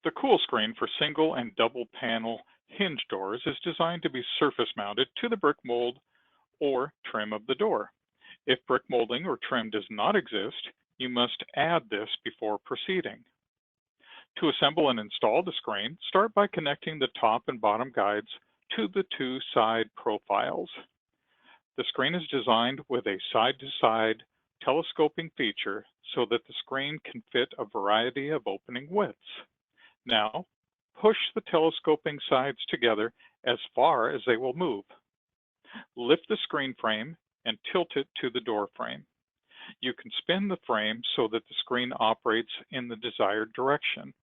The cool screen for single and double panel hinge doors is designed to be surface mounted to the brick mold or trim of the door. If brick molding or trim does not exist, you must add this before proceeding. To assemble and install the screen, start by connecting the top and bottom guides to the two side profiles. The screen is designed with a side-to-side telescoping feature so that the screen can fit a variety of opening widths. Now, push the telescoping sides together as far as they will move. Lift the screen frame and tilt it to the door frame. You can spin the frame so that the screen operates in the desired direction.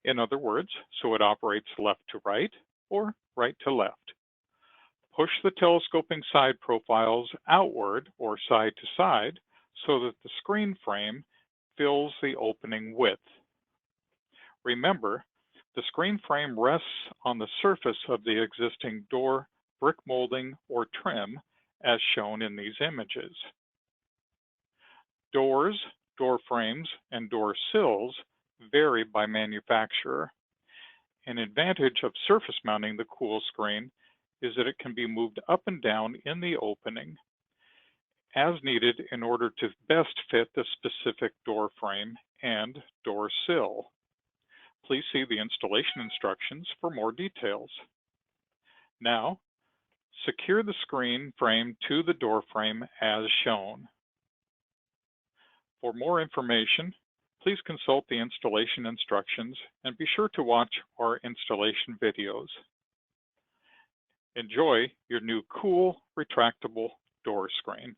In other words, so it operates left to right or right to left. Push the telescoping side profiles outward or side to side so that the screen frame fills the opening width. Remember, the screen frame rests on the surface of the existing door, brick molding, or trim as shown in these images. Doors, door frames, and door sills vary by manufacturer. An advantage of surface mounting the cool screen is that it can be moved up and down in the opening as needed in order to best fit the specific door frame and door sill. Please see the installation instructions for more details. Now, secure the screen frame to the door frame as shown. For more information, please consult the installation instructions and be sure to watch our installation videos. Enjoy your new cool retractable door screen.